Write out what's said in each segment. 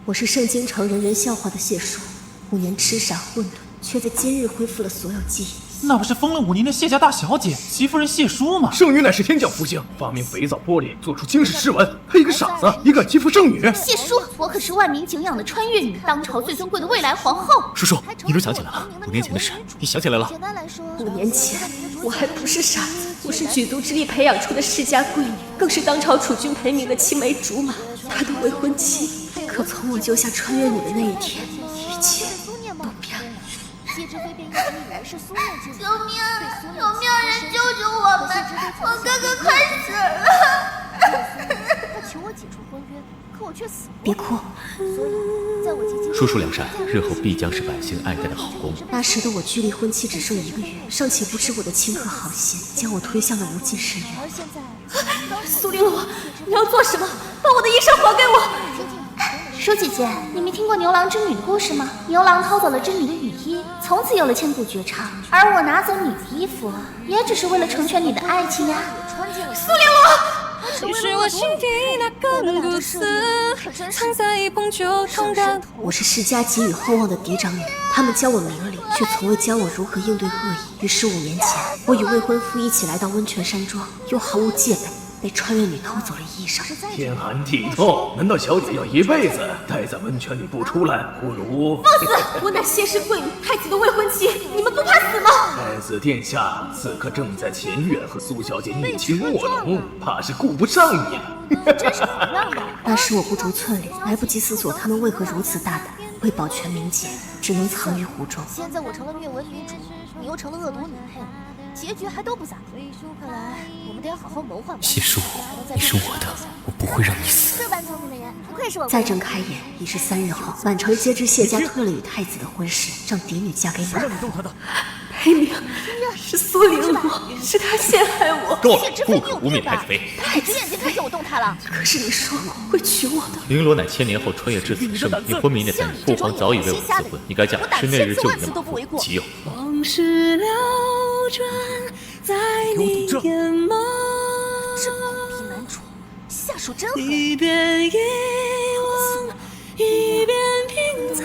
我是圣京城人人笑话的谢叔，5年痴傻混沌，却在今日恢复了所有记忆。那不是疯了5年的谢家大小姐戚夫人谢淑吗？圣女乃是天降福星，发明肥皂玻璃，做出惊世诗文。她一个傻子，也敢欺负圣女？谢淑，我可是万民敬仰的穿越女，当朝最尊贵的未来皇后。叔叔，你终想起来了，5年前的事，你想起来了？5年前，我还不是傻子，我是举足之力培养出的世家贵女，更是当朝储君培明的青梅竹马，她的未婚妻。可从我救下穿越女的那一天，一切都变了。救命！有没有人救救我们？我哥哥快死了！他求我解除婚约，可我却死活。别哭，所以，在我接近叔叔良善，日后必将是百姓爱戴的好公。那时的我距离婚期只剩1个月，尚且不知我的情和好心，将我推向了无尽深渊。而现在，苏玲珑，你要做什么？把我的衣裳还给我！舒姐姐，你没听过牛郎织女的故事吗？牛郎偷走了织女的雨衣，从此有了千古绝唱。而我拿走你的衣服，也只是为了成全你的爱情呀。苏玲珑，你是我心底那根骨丝，藏在一捧酒同甘。我是世家给予厚望的嫡长女，他们教我明理，却从未教我如何应对恶意。于是5年前，我与未婚夫一起来到温泉山庄，又毫无戒备。被穿越女偷走了衣裳，天寒地冻，难道小姐要一辈子待在温泉里不出来？不如放肆！我乃谢氏贵女，太子的未婚妻，你们不怕死吗？太子殿下此刻正在前院和苏小姐你情我浓，怕是顾不上你了。真是好样的！那时我不逐寸缕，来不及思索他们为何如此大胆。为保全名节，只能藏于湖中。现在我成了虐文女主，你又成了恶毒女配，结局还都不咋地。看来我们得好好谋划。谢叔，你是我的，我不会让你死。这般聪明的人，不愧是我。再正开眼已是3日后，满城皆知谢家退了与太子的婚事，让嫡女嫁给满夫。裴明是苏玲珑，是他陷害我。够了，不可污蔑太子妃。太子眼睛看见我动他了。可是你说过会娶我的。绫罗乃千年后穿越至此生，你昏迷的3日，父皇早已为我赐婚，你该嫁是那日救你的马夫岂有？往事流转在你眼眸，这狗逼男主下手真狠。一边遗忘，一边拼凑。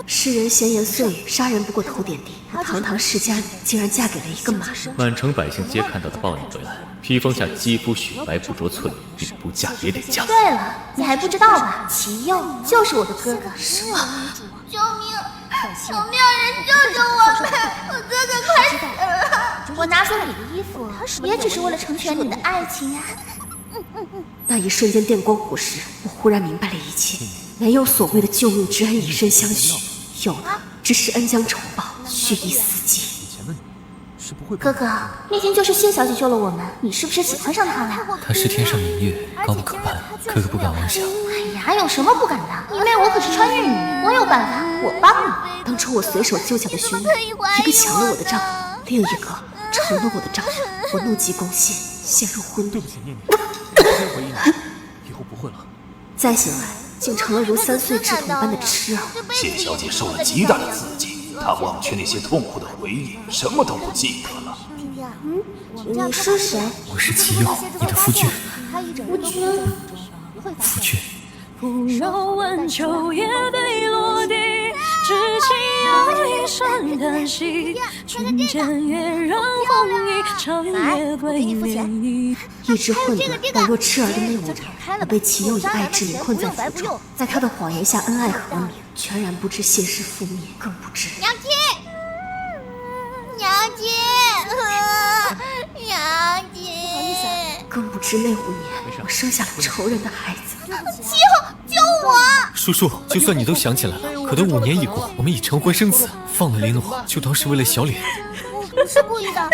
世人闲言碎语，杀人不过头点地。我堂堂世家女，竟然嫁给了一个马人。满城百姓皆看到的抱你回来，披风下肌肤雪白不着寸缕，你不嫁也得嫁。对了，你还不知道吧？齐佑就是我的哥哥。什么？救命！有没有人救救我们？我哥哥快死了！我拿走你的衣服，也只是为了成全你的爱情呀。那一瞬间电光火石，我忽然明白了一切。没有所谓的救命之恩以身相许，有的只是恩将仇报，血以死结。哥哥，那天就是谢小姐救了我们，你是不是喜欢上她了？她是天上明月，高不可攀，哥哥不敢妄想。哎呀，有什么不敢的？因为我可是穿越女，我有办法，我帮你。当初我随手救下的兄妹，一个抢了我的丈夫，另一个成了我的丈夫，我怒急攻心，陷入昏迷。对不起，念念，我先回应你，以后不会了。再醒来，竟成了如3岁稚童般的痴儿。谢小姐受了极大的刺激，她忘却那些痛苦的回忆，什么都不记得了。你是谁？我是齐佑，你的夫君。夫君，夫君。不要问秋叶飞落地，只期有一声叹息。君间月让红衣，长夜归眠。一只混沌宛若痴儿的那5年，我被齐佑以爱之名困在府中，在他的谎言下恩爱和鸣，全然不知谢氏覆灭，更不知娘亲，娘亲，娘亲，更不知那5年我生下了仇人的孩子。齐佑，救我！叔叔，就算你都想起来了，可都5年已过，我们已成婚生子，放了林诺，就当是为了小脸。不是故意的。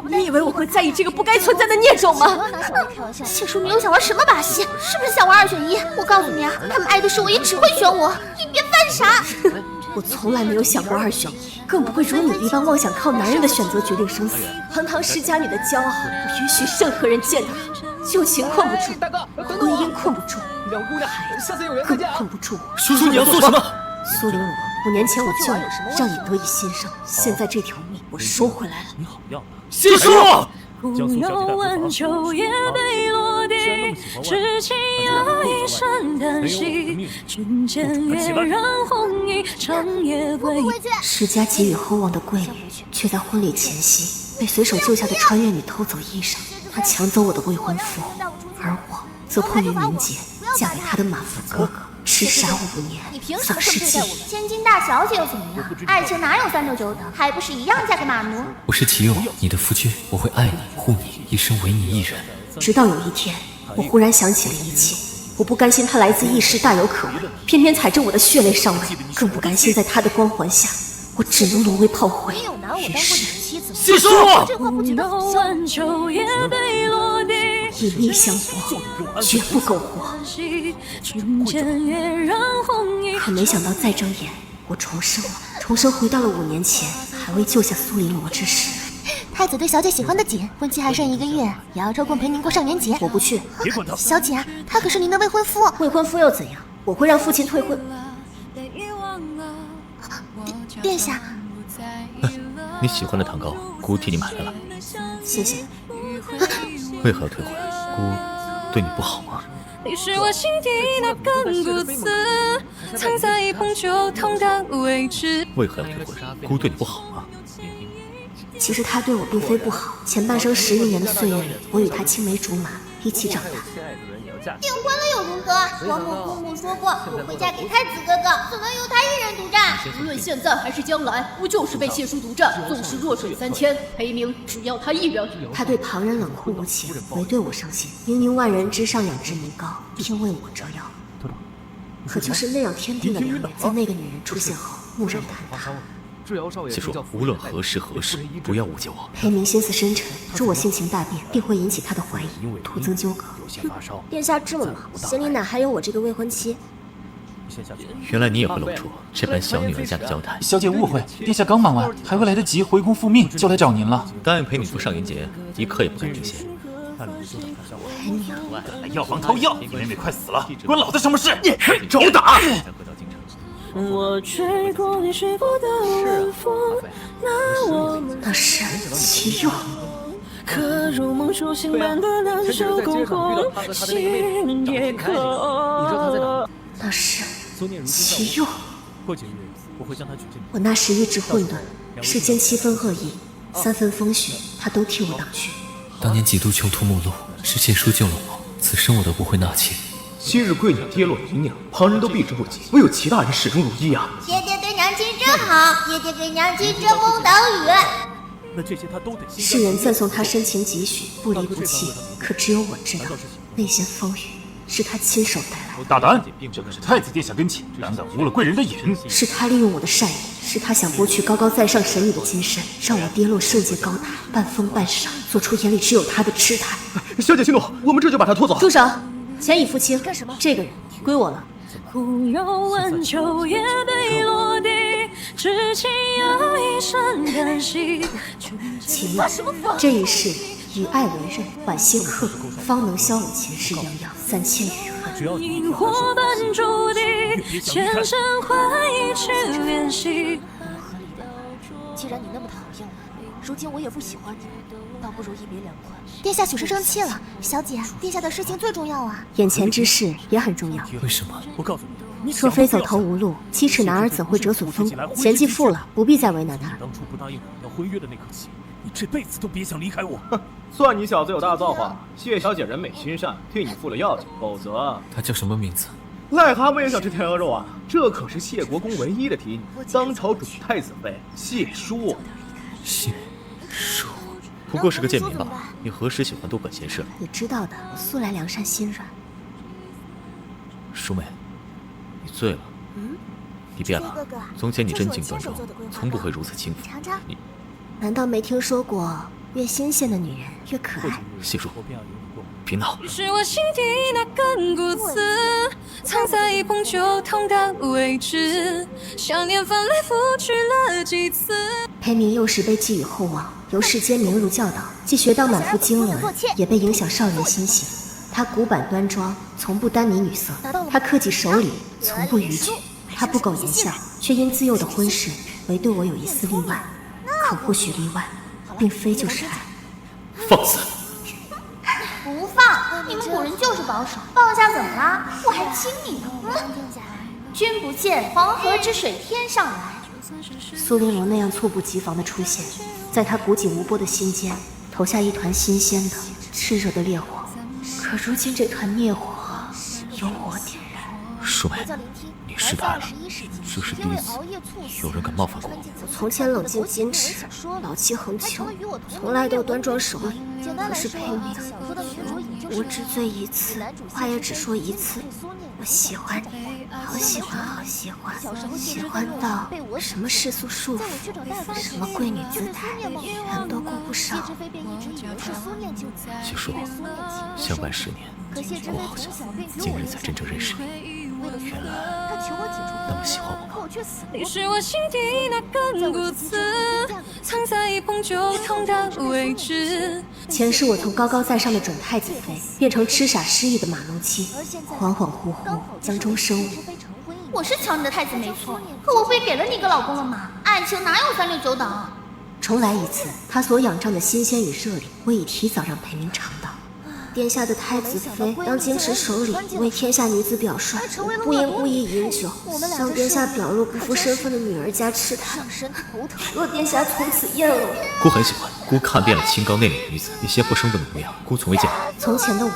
你以为我会在意这个不该存在的孽种吗？谢叔，你又想玩什么把戏？是不是想玩2选1？我告诉你啊，他们爱的是我，也只会选我，你别犯傻。我从来没有想过2选1，更不会如你一般妄想靠男人的选择决定生死。堂堂世家女的骄傲，不允许任何人践踏。旧情困不住，婚姻困不住，孩子更困不住我。叔叔，你要做什么？苏玲珑，5年前我救你，让你得以新生，现在这条命我收回来了。你好样的，谢叔！忽悠完秋叶被落地，痴情要一身叹息，君见月染红衣，长夜归。世家给予厚望的贵女，却在婚礼前夕被随手救下的穿越女偷走衣裳。她抢走我的未婚夫，而我则迫于名节嫁给他的马夫哥哥，痴傻5年，丧失记忆。千金大小姐又怎么样？爱情哪有3六9等，还不是一样嫁给马奴？我是齐佑，你的夫君，我会爱你护你，一生唯你一人。直到有一天，我忽然想起了一切。我不甘心他来自异世，大有可为，偏偏踩着我的血泪上位，更不甘心在他的光环下，我只能沦为炮灰。于是，谢叔，忽悠完秋叶被落地，以命相搏，绝不苟活。君见月染红衣。可没想到再睁眼，我重生了，重生回到了5年前还未救下苏林罗之时。太子对小姐喜欢的紧，婚期还剩1个月，也要抽空陪您过上元节。我不去。小姐，他可是您的未婚夫。未婚夫又怎样？我会让父亲退婚。殿下，你喜欢的蛋糕，姑替你买来了。谢谢。为何要退婚？姑对你不好吗？你是我心底那根骨刺，藏在一捧酒痛的位置。为何要退婚？姑对你不好吗？其实他对我并非不好，前半生10余年的岁月里，我与他青梅竹马，一起长大。订婚了又如何？王母姑母说过，我会嫁给太子哥哥，怎能由他一人独占？无论现在还是将来，不就是被谢叔独占？纵使弱水3千，裴明只要他一人。他对旁人冷酷无情，唯对我上心。明明万人之上，仰之弥高，偏为我折腰。可就是那样天定的良缘，在那个女人出现后，蓦然坍塌。谢叔，无论何时何事，不要误解我。裴明心思深沉，若我性情大变，定会引起他的怀疑，徒增纠葛。殿下这么忙，心里哪还有我这个未婚妻？原来你也会露出这般小女人家的娇态。小姐误会，殿下刚忙完，还未来得及回宫复命，就来找您了。答应陪你过上元节，一刻也不敢停歇。裴明，来药房掏药，妹妹快死了，关老子什么事？找打！我吹过你吹过的晚风，那我们那是齐佑。可如梦初醒般的难受共红，心也可。那是齐佑。我那时意志混沌，世间7分恶意，3分风雪，他都替我挡去。当年几度穷途末路，是谢叔救了我，此生我都不会纳妾。昔日贵娘跌落泥淖，旁人都避之不及，唯有齐大人始终如一啊！爹爹对娘亲真好，爹爹对娘亲遮风挡雨。那这些他都得。世人赞颂他深情几许，不离不弃，可只有我知道，那些风雨是他亲手带来的。大胆！这可是太子殿下跟前，胆敢污了贵人的眼。是他利用我的善意，是他想剥去高高在上神女的金身，让我跌落圣界高台，半疯半傻，做出眼里只有他的痴态。小姐息怒，我们这就把他拖走。住手！钱已付清，干什么？这个人归我了。忽悠完秋叶被落地，痴情要一身叹息。齐佑，这一世以爱为刃，惋惜刻骨，方能消我前世泱泱3000余恨。萤火般注定，前生换一去联系。既然你那么讨厌我，如今我也不喜欢你，倒不如一别两宽。殿下许是生气了，小姐，殿下的事情最重要啊。眼前之事也很重要。为什么？我告诉你，若非走投无路，7尺男儿怎会折损风骨？钱既付了，不必再为难他。当初不答应我要婚约的那刻起，你这辈子都别想离开我。算你小子有大造化，谢小姐人美心善，替你付了要紧，否则他叫什么名字？癞蛤蟆也想吃天鹅肉啊！这可是谢国公唯一的嫡女，当朝主太子妃谢淑。谢淑，不过是个贱民吧？你何时喜欢多管闲事了？你知道的，我素来良善心软。淑美，你醉了。你变了。从前你贞静端庄，从不会如此轻浮。你难道没听说过越新鲜的女人越可爱？谢淑，别闹。是我心底那根骨刺，藏在一捧酒痛的位置，想念翻来覆去了几次。裴明幼时被寄予厚望，由世间名儒教导，既学到满腹经纶，也被影响少年心性。他古板端庄，从不耽迷女色；他克己守礼，从不逾矩；他不苟言笑，却因自幼的婚事，唯对我有一丝例外。可或许例外，并非就是爱，放肆！不放！你们古人就是保守，放下怎么啦？我还亲你呢。君不见黄河之水天上来。苏玲珑那样猝不及防的出现，在他古井无波的心间投下一团新鲜的、炽热的烈火。可如今这团烈火由我点燃。舒梅，你失态了，这是第一次有人敢冒犯过我。我从前冷静矜持，老气横秋，从来都端庄守礼。可是裴明，我只醉一次，话也只说一次。我喜欢你，好喜欢，好喜欢，喜欢到什么世俗束缚，什么贵女姿态，全都顾不上。谢叔，相伴10年，我好像今日才真正认识你。原来那么喜欢我吗？你是我心底那根骨刺，藏在碰就痛的位置。前世我从高高在上的准太子妃，变成痴傻失忆的马奴妻，恍恍惚惚将终生无。我是抢你的太子没错，可我不也给了你一个老公了吗？爱情哪有3六9等？重来一次，他所仰仗的新鲜与热烈，我已提早让裴明尝到。殿下的太子妃当矜持守礼，为天下女子表率，不应故意饮酒，向殿下表露不负身份的女儿家痴态。若殿下从此厌了我，姑很喜欢。姑看遍了清高内敛的女子，那些不生动的模样，姑从未见过。从前的我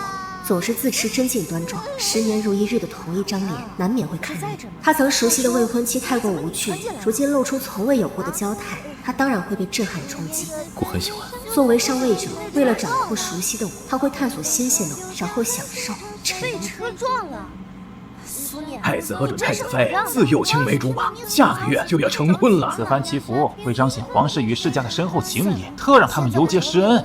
总是自持贞静端庄，10年如一日的同一张脸，难免会看腻。他曾熟悉的未婚妻太过无趣，如今露出从未有过的娇态，他当然会被震撼冲击。姑很喜欢。作为上位者，为了掌握熟悉的我，他会探索新鲜的我，然后享受沉溺。被车撞了。太子和准太子妃自幼青梅竹马，下个月就要成婚了。此番祈福，为彰显皇室与世家的深厚情谊，特让他们游街施恩。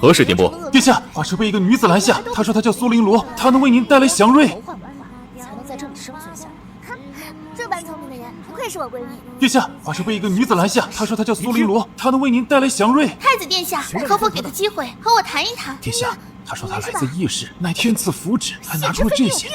何时颠簸？殿下，华氏被一个女子拦下，她说她叫苏玲珑，她能为您带来祥瑞。才能在这里生存下来。这般聪明的人，不愧是我闺蜜。殿下，华氏被一个女子拦下，她说她叫苏玲珑，她能为您带来祥瑞。太子殿下，可否给他机会和我谈一谈？殿下，她说她来自异世，乃天赐福祉，还拿出了这些。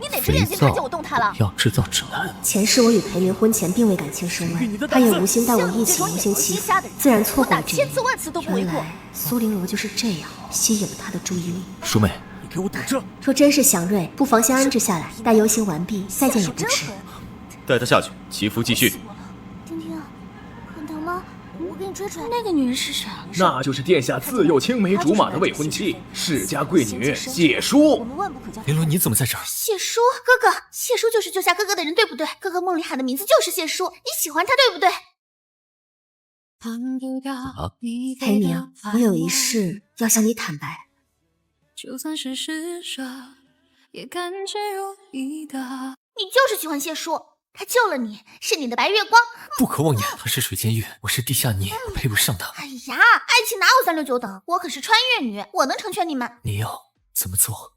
你哪只眼睛看见我动她了？要制造指南。前世我与裴明婚前并未感情深温，他也无心带我一起游行祈福，自然错过了这一幕。原来苏玲珑就是这样吸引了他的注意力。淑梅，你给我等着！若真是祥瑞，不妨先安置下来，待游行完毕再见也不迟。带他下去，祈福继续。婷婷，很疼吗？我给你吹吹。那个女人是谁？那就是殿下自幼青梅竹马的未婚妻，世家贵女谢淑。玲珑，你怎么在这儿？谢淑，哥哥，谢淑就是救下哥哥的人，对不对？哥哥梦里喊的名字就是谢淑，你喜欢她，对不对？裴明，我有一事要向你坦白。就算是施舍，也感觉如意的。你就是喜欢谢淑，她救了你，是你的白月光。不可妄言，她是水监狱，我是地下女，我配不上她。哎呀，爱情哪有3六9等？我可是穿越女，我能成全你们。你要怎么做？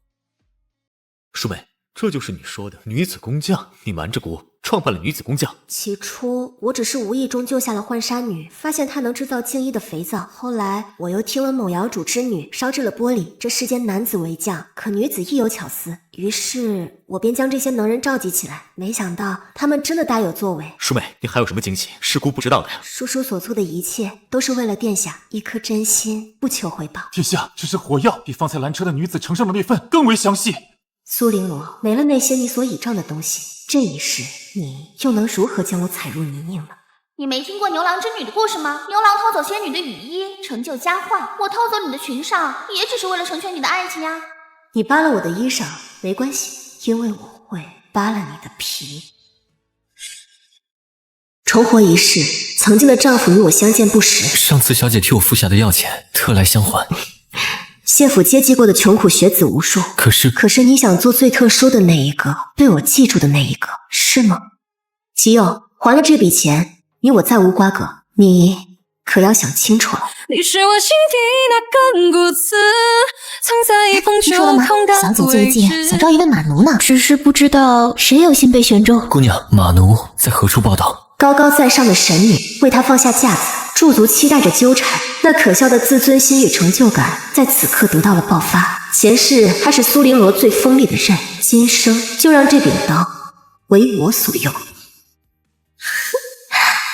淑梅，这就是你说的女子工匠，你瞒着姑创办了女子工匠。起初我只是无意中救下了浣纱女，发现她能制造净衣的肥皂。后来我又听闻某窑主之女烧制了玻璃，这世间男子为匠，可女子亦有巧思。于是我便将这些能人召集起来，没想到他们真的大有作为。淑梅，你还有什么惊喜是姑不知道的呀？叔叔所做的一切都是为了殿下，一颗真心，不求回报。殿下，这是火药，比方才拦车的女子呈上的那份更为详细。苏玲珑，没了那些你所倚仗的东西，这一世你又能如何将我踩入泥泞呢？你没听过牛郎织女的故事吗？牛郎偷走仙女的雨衣，成就佳话。我偷走你的裙裳，也只是为了成全你的爱情呀。你扒了我的衣裳没关系，因为我会扒了你的皮。重活一世，曾经的丈夫与我相见不识。上次小姐替我付下的药钱，特来相还。谢府接济过的穷苦学子无数，可是你想做最特殊的那一个，被我记住的那一个，是吗？齐佑，还了这笔钱，你我再无瓜葛，你可要想清楚了。你是我心底那根骨刺，藏在碰就痛的位置。小姐最近想招一位马奴呢，只是不知道谁有心被选中。姑娘，马奴在何处报道？高高在上的神女为他放下架子，驻足期待着纠缠，那可笑的自尊心与成就感在此刻得到了爆发。前世他是苏玲珑最锋利的刃，今生就让这柄刀为我所用。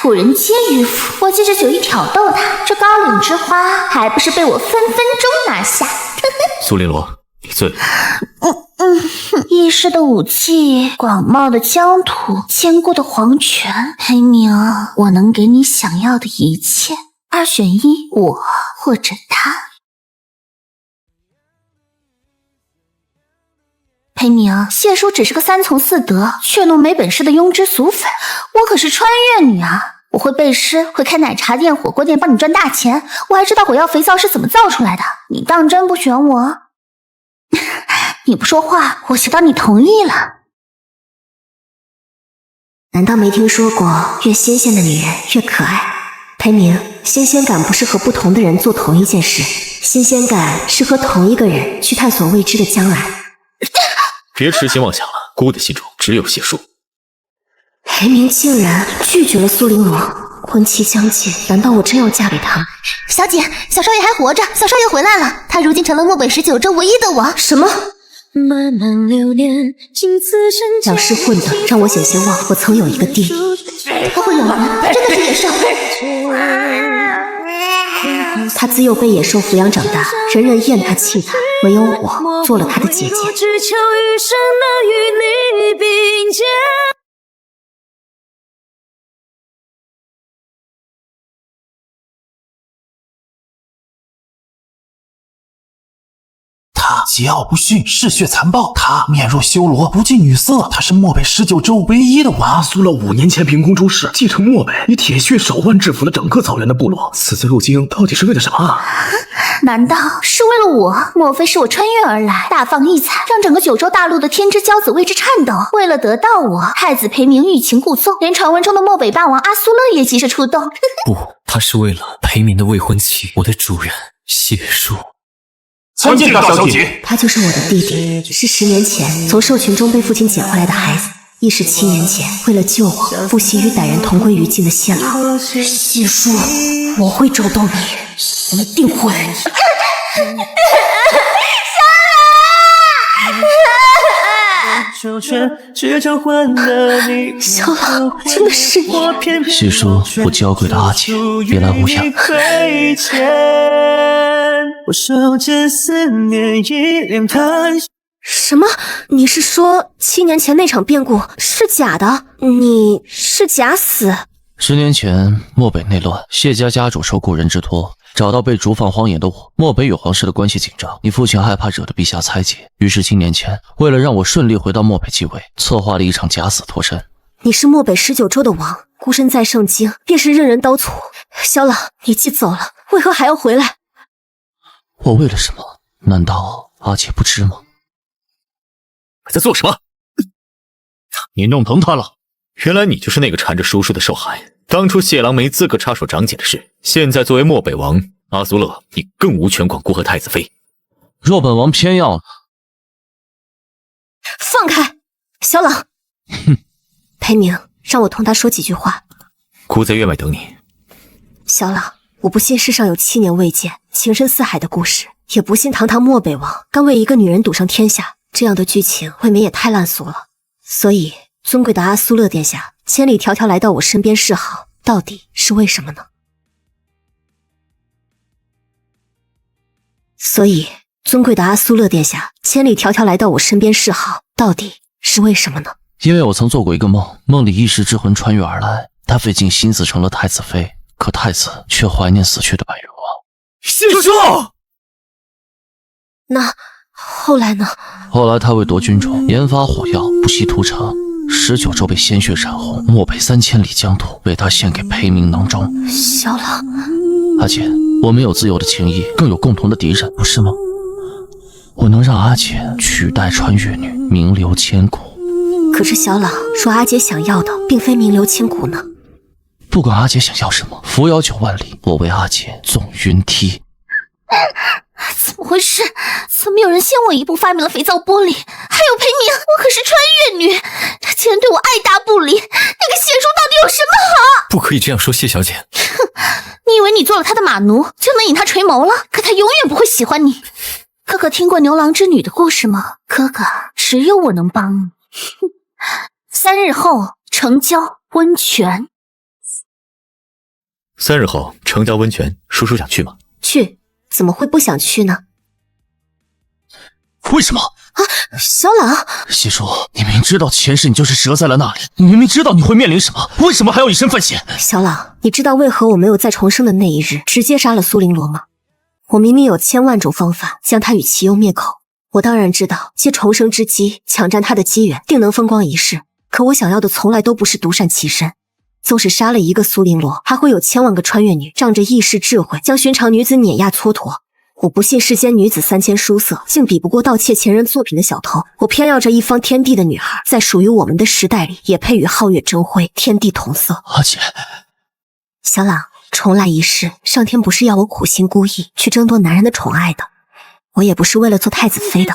古人皆迂腐，我借着酒意挑逗他，这高岭之花还不是被我分分钟拿下？苏绫罗，你醉了。易逝的武器，广袤的疆土，坚固的皇权，裴明，我能给你想要的一切，2选1，我或者他。裴明，谢叔只是个3从4德，却弄没本事的庸脂俗粉，我可是穿越女啊！我会背诗，会开奶茶店、火锅店，帮你赚大钱。我还知道火药肥皂是怎么造出来的。你当真不选我？你不说话，我知道你同意了。难道没听说过越新鲜的女人越可爱？裴明，新鲜感不是和不同的人做同一件事，新鲜感是和同一个人去探索未知的将来。别痴心妄想了，姑的心中只有谢叔。裴明竟然拒绝了苏绫罗，婚期将近，难道我真要嫁给他？小姐，小少爷还活着，小少爷回来了，他如今成了漠北19州唯一的王。什么？漫漫流年，经此生老是混的，让我险些忘我曾有一个弟。他会咬人，真的是野兽。他自幼被野兽抚养长大，人人厌他弃他，唯有我做了他的姐姐。只求余生能与你并肩。他桀骜不驯，嗜血残暴，他面若修罗，不近女色，他是漠北19州唯一的王。阿苏勒5年前凭空出世，继承漠北，以铁血手腕制服了整个草原的部落。此次入京到底是为了什么？难道是为了我？莫非是我穿越而来，大放异彩，让整个9州大陆的天之骄子为之颤抖？为了得到我，太子裴明欲擒故纵，连传闻中的漠北霸王阿苏勒也急着出动。不，他是为了裴明的未婚妻，我的主人谢叔。参见大小姐。他就是我的弟弟，是10年前从兽群中被父亲捡回来的孩子，亦是7年前为了救我，不惜与歹人同归于尽的谢老。谢叔，我会找到你，一定会。小老，真的是你。谢叔，我娇贵的阿姐，别来无恙。我手指思念一脸盘。什么？你是说7年前那场变故是假的？你是假死？10年前漠北内乱，谢家家主受故人之托，找到被逐放荒野的我。漠北与皇室的关系紧张，你父亲害怕惹得陛下猜忌，于是7年前为了让我顺利回到漠北继位，策划了一场假死脱身。你是漠北19州的王，孤身在圣京，便是任人刀俎。小老，你既走了，为何还要回来？我为了什么？难道阿姐不知吗？在做什么？你弄疼他了。原来你就是那个缠着叔叔的受害。当初谢郎没资格插手长姐的事，现在作为漠北王，阿苏勒，你更无权管顾和太子妃。若本王偏要呢？放开，小老。哼，裴明，让我同他说几句话。姑在院外等你。小老，我不信世上有7年未见，情深似海的故事，也不信堂堂漠北王甘为一个女人赌上天下，这样的剧情未免也太烂俗了。所以，尊贵的阿苏勒殿下千里迢迢来到我身边示好，到底是为什么呢？所以，尊贵的阿苏勒殿下千里迢迢来到我身边示好，到底是为什么呢？因为我曾做过一个梦，梦里一时之魂穿越而来，他费尽心思成了太子妃，可太子却怀念死去的白月光。谢叔，那后来呢？后来他为夺君宠，研发火药，不惜屠城，19州被鲜血染红，漠北3000里疆土为他献给裴明囊中。小老，阿姐，我们有自由的情谊，更有共同的敌人，不是吗？我能让阿姐取代穿越女，名留千古。可是小老说阿姐想要的并非名留千古呢。不管阿姐想要什么，扶摇9万里，我为阿姐纵云梯。怎么回事？怎么有人先我一步发明了肥皂玻璃？还有裴明，我可是穿越女，他竟然对我爱答不理，那个谢叔到底有什么好？不可以这样说谢小姐。哼，你以为你做了他的马奴就能引他垂眸了？可他永远不会喜欢你。哥哥听过牛郎织女的故事吗？哥哥，只有我能帮你。3日后成交温泉。3日后成家温泉，叔叔想去吗？去，怎么会不想去呢？为什么？小朗，谢叔，你明知道前世你就是折在了那里，你明明知道你会面临什么，为什么还要以身犯险？小朗，你知道为何我没有在重生的那一日直接杀了苏玲罗吗？我明明有千万种方法将他与齐幽灭口，我当然知道借重生之机抢占他的机缘定能风光一世，可我想要的从来都不是独善其身。纵使杀了一个苏玲罗，还会有千万个穿越女仗着一世智慧将寻常女子碾压蹉跎。我不信世间女子3000书色，竟比不过盗窃前人作品的小偷。我偏要这一方天地的女孩，在属于我们的时代里，也配与皓月争辉，天地同色。阿姐，小朗，重来一世，上天不是要我苦心孤诣去争夺男人的宠爱的，我也不是为了做太子妃的。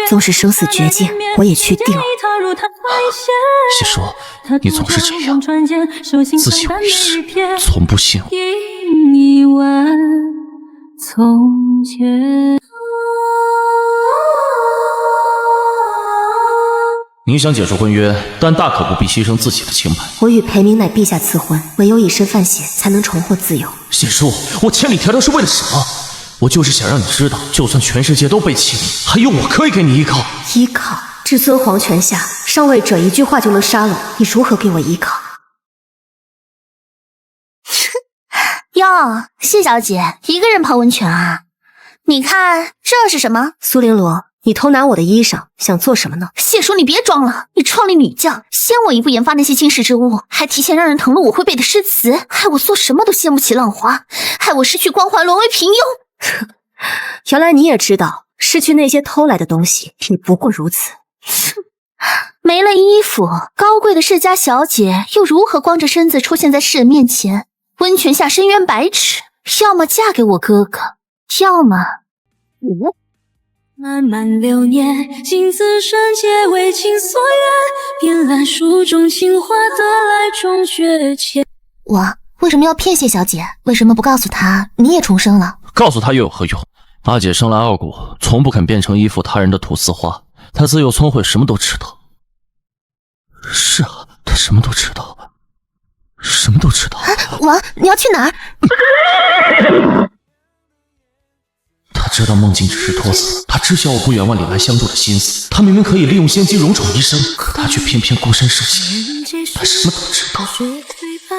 纵使生死绝境，我也去定了。谢叔，你总是这样，自以为是，从不信我。从前，你想解除婚约，但大可不必牺牲自己的清白。我与裴明乃陛下赐婚，唯有以身犯险，才能重获自由。谢叔，我千里迢迢是为了什么？我就是想让你知道，就算全世界都背弃你，还有我可以给你依靠。依靠？至尊皇权下，上位者一句话就能杀了我，你如何给我依靠？哟，谢小姐，一个人泡温泉啊？你看这是什么？苏玲罗，你偷拿我的衣裳，想做什么呢？谢叔，你别装了，你创立女将，先我一步研发那些惊世之物，还提前让人誊录我会背的诗词，害我做什么都掀不起浪花，害我失去光环，沦为平庸。原来你也知道，失去那些偷来的东西，你不过如此。没了衣服，高贵的世家小姐又如何光着身子出现在世人面前？温泉下深渊百尺，要么嫁给我哥哥，要么漫漫流年，情字深结为情所愿，遍览书中情话，得来终觉浅。我为什么要骗谢小姐？为什么不告诉她你也重生了？告诉她又有何用？阿姐生来傲骨，从不肯变成依附他人的土丝花。她自幼聪慧，什么都知道。是啊，她什么都知道。什么都知道。王，你要去哪儿？他知道梦境只是托词，他知晓我不远万里来相助的心思。他明明可以利用仙姬荣宠一生，可他却偏偏孤身受险。他什么都知道。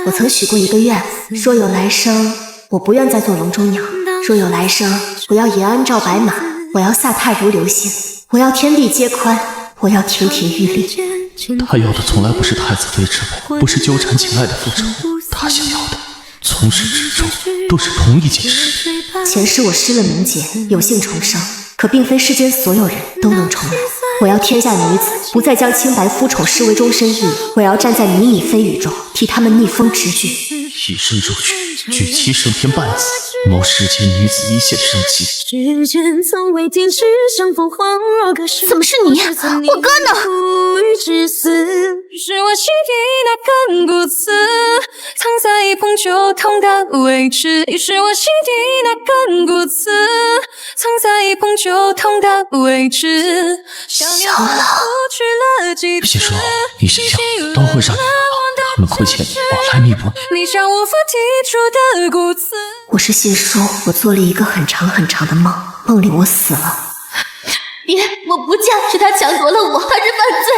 我曾许过一个愿，若有来生，我不愿再做笼中鸟；若有来生，我要延安照白马，我要飒沓如流星，我要天地皆宽，我要亭亭玉立。他要的从来不是太子妃之位，不是纠缠情爱的复仇，他想要的从始至终都是同一件事。前世我失了名节，有幸重生，可并非世间所有人都能重来。我要天下女子不再将清白肤丑视为终身意义，我要站在靡靡飞雨中，替他们逆风直举，以身入局，举妻胜天半子，谋世间女子一线生机。世间从未停止相逢恍若隔世。怎么是你？我哥呢？是我心底那根骨刺，藏在一捧酒痛的位置。是我心底那根骨刺，藏在一捧酒痛的位置。小老，谢叔，你想想都会让你他们亏欠你，我来弥补。理想无法剔除的骨刺。我是谢叔，我做了一个很长很长的梦，梦里我死了。别，我不嫁，是他抢夺了我，他是犯罪，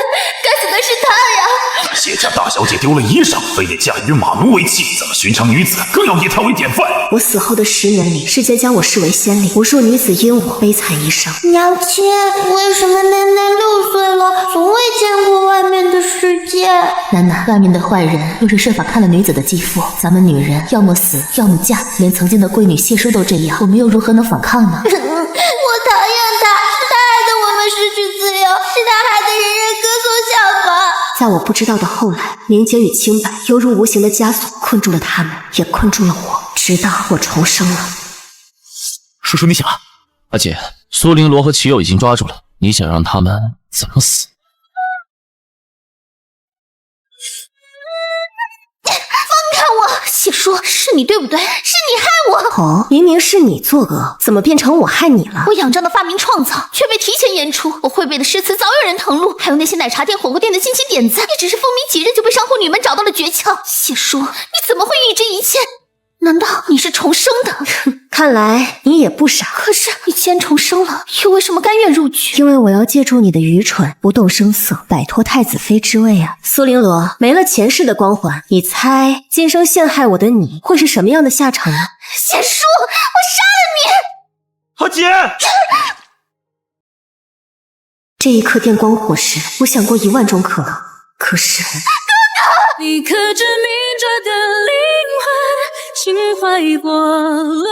该死的是他呀！谢家大小姐丢了衣裳，非得嫁与马奴为妻，怎么寻常女子更要以她为典范？我死后的10年里，世间将我视为先例，无数女子因我悲惨一生。娘亲，为什么奶奶6岁了，从未见过外面的世界？楠楠，外面的坏人若是设法看了女子的肌肤，咱们女人要么死，要么嫁，连曾经的闺女谢叔都这样，我们又如何能反抗呢？我讨厌他，是他害得我们失去自由，是他害得人人歌颂效仿。在我不知道的后来，名节与清白犹如无形的枷锁，困住了他们，也困住了我，直到我重生了。叔叔，你想？阿姐，苏玲罗和齐友已经抓住了，你想让他们怎么死？谢叔，是你对不对？是你害我！哦，明明是你作恶，怎么变成我害你了？我仰仗的发明创造，却被提前演出。我会背的诗词早有人誊录，还有那些奶茶店、火锅店的惊奇点子，也只是风靡几日就被商户女们找到了诀窍。谢叔，你怎么会与这一切？难道你是重生的？看来你也不傻。可是你既然重生了，又为什么甘愿入局？因为我要借助你的愚蠢，不动声色，摆脱太子妃之位啊！苏绫罗，没了前世的光环，你猜今生陷害我的你会是什么样的下场呢？谢叔，我杀了你！阿姐。这一刻电光火石，我想过10000种可能，可是你可知明着的灵魂，情怀过沦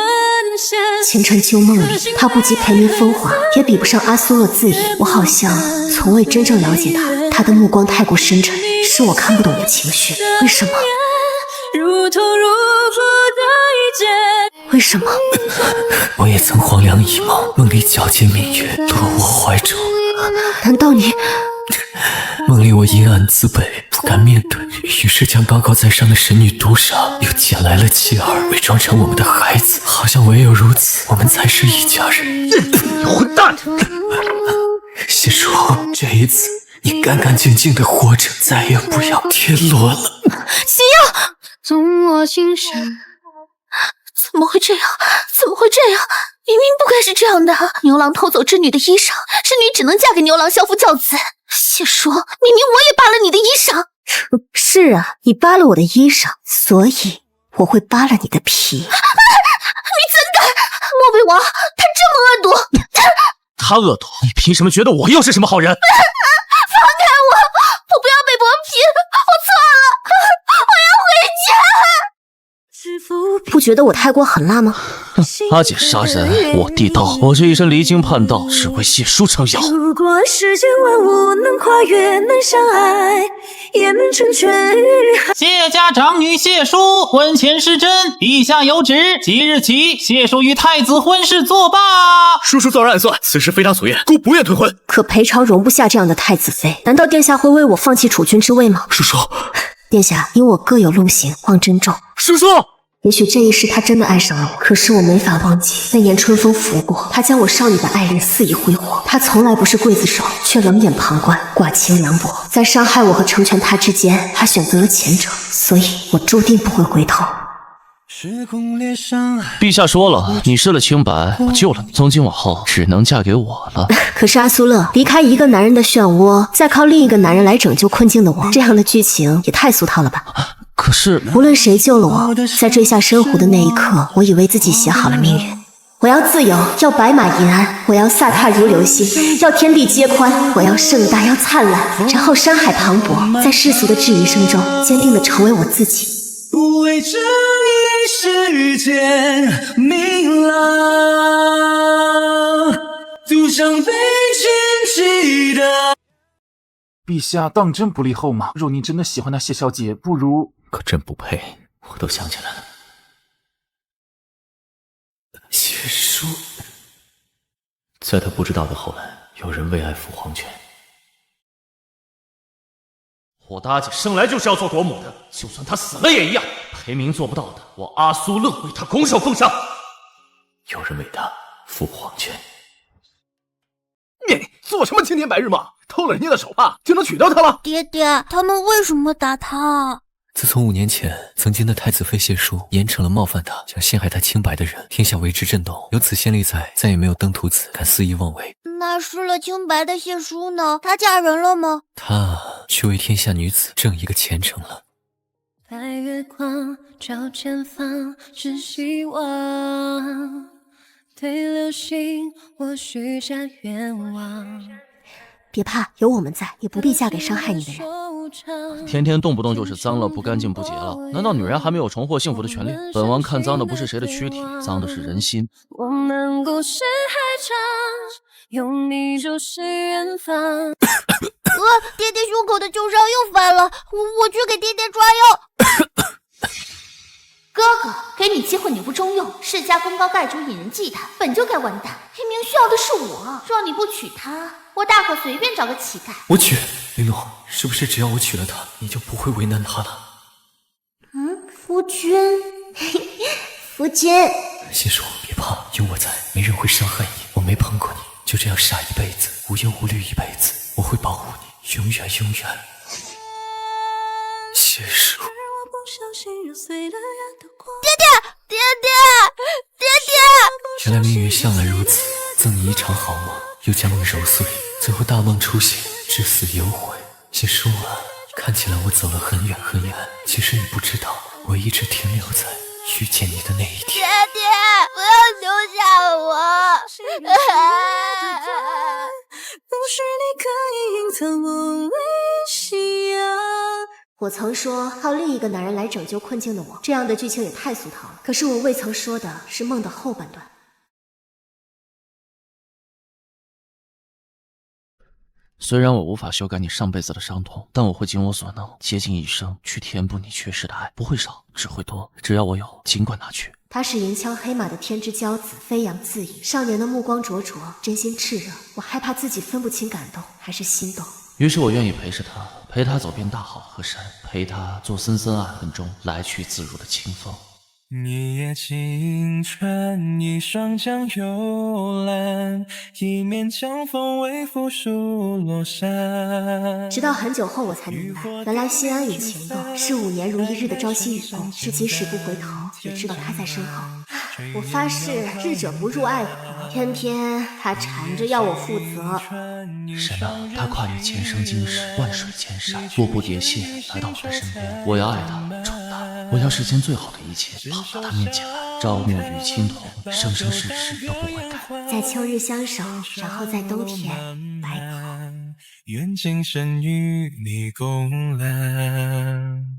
陷。前尘旧梦里，他不及裴明风华，也比不上阿苏洛自疑。我好像从未真正了解他，他的目光太过深沉，是我看不懂的情绪。为什么？如痛如负的一劫。为什么？我也曾黄粱一梦，梦里皎洁明月落我怀中。难道你？梦里我阴暗自卑，不敢面对，于是将高高在上的神女毒杀，又捡来了妻儿，伪装成我们的孩子，好像唯有如此，我们才是一家人。你混蛋！谢叔，这一次你干干净净的活着，再也不要天罗了。邪妖，纵我心事。怎么会这样？怎么会这样？明明不该是这样的。牛郎偷走织女的衣裳，织女只能嫁给牛郎相夫教子。谢叔，明明我也扒了你的衣裳。是啊，你扒了我的衣裳，所以我会扒了你的皮。你怎敢？莫北王，他这么恶毒。他恶毒，你凭什么觉得我又是什么好人？放开我！我不要被剥皮，我错了，我要回家。不觉得我太过狠辣吗？阿姐杀人，我地道，我这一身离经叛道，只为谢叔撑腰。如果世间万物能跨越，能相爱，也能成全。谢家长女谢淑婚前失贞，陛下有旨，即日起谢淑与太子婚事作罢。叔叔自然暗算，此事非他所愿，孤不愿退婚。可裴朝容不下这样的太子妃，难道殿下会为我放弃储君之位吗？叔叔，殿下，你我各有路行，望珍重。叔叔。也许这一世他真的爱上了我，可是我没法忘记那年春风拂过，他将我少女的爱恋肆意挥霍。他从来不是刽子手，却冷眼旁观，寡情凉薄。在伤害我和成全他之间，他选择了前者，所以我注定不会回头。陛下说了，你失了清白，我救了你，从今往后只能嫁给我了。可是阿苏勒离开一个男人的漩涡，再靠另一个男人来拯救困境的我，这样的剧情也太俗套了吧？可是无论谁救了我，在坠下深湖的那一刻，我以为自己写好了命运。我要自由，要白马银鞍，我要飒沓如流星，要天地皆宽，我要盛大，要灿烂，然后山海磅礴，在世俗的质疑声中，坚定地成为我自己。不为这一世间明朗，赌上被牵起的。陛下当真不立后吗？若您真的喜欢那谢小姐，不如……可真不配，我都想起来了。谢叔，在他不知道的后来，有人为爱赴黄泉。我的阿姐生来就是要做国母的，就算她死了也一样。裴明做不到的，我阿苏勒为她拱手奉上。有人为她赴黄泉。你做什么青天白日梦？偷了人家的手帕就能娶到她了？爹爹，他们为什么打他？自从5年前，曾经的太子妃谢淑严惩了冒犯他、想陷害他清白的人，天下为之震动。有此先例在，再也没有登徒子敢肆意妄为。那失了清白的谢淑呢？她嫁人了吗？她去为天下女子挣一个前程了。白月光照前方，是希望。对流星，我许下愿望。别怕，有我们在，也不必嫁给伤害你的人。天天动不动就是脏了、不干净、不洁了，难道女人还没有重获幸福的权利？本王看脏的不是谁的躯体，脏的是人心。我们故事还长，有你就是远方。爹爹胸口的旧伤又犯了，我去给爹爹抓药。哥哥，给你机会你不中用，世家功高盖主引人忌惮，本就该完蛋。明明需要的是我，若你不娶她，我大可随便找个乞丐。我娶玲珑，是不是只要我娶了她，你就不会为难她了？夫君，夫君。谢叔，别怕，有我在，没人会伤害你。我没碰过你，就这样傻一辈子，无忧无虑一辈子，我会保护你，永远永远。谢叔。爹爹，爹爹！原来命运向来如此，赠你一场好梦，又将梦揉碎，最后大梦初醒，至死有悔。谢叔啊，看起来我走了很远很远，其实你不知道，我一直停留在遇见你的那一天。爹，不要丢下我！不是你可以隐藏我微笑。我曾说靠另一个男人来拯救困境的我，这样的剧情也太俗套了。可是我未曾说的是梦的后半段。虽然我无法修改你上辈子的伤痛，但我会尽我所能，竭尽一生去填补你缺失的爱，不会少，只会多。只要我有，尽管拿去。他是银枪黑马的天之骄子，飞扬恣意，少年的目光灼灼，真心炽热。我害怕自己分不清感动还是心动，于是我愿意陪着他，陪他走遍大好河山，陪他做深深暗痕中来去自如的清风。一夜清晨，一双江幽蓝，一面江风微拂疏落山。直到很久后我才明白，原来心安与情斗是5年如一日的朝夕与共，是即使不回头也知道他在身后。我发誓日久不入爱河，偏偏他缠着要我负责。神啊，他跨越前生今世，万水千山，步步叠谢来到我的身边。我要爱他，宠他，我要世间最好的一切跑到他面前来，朝暮与青铜，生生世世都不会改。在秋日相守，然后在冬天白头。愿今生与你共蓝。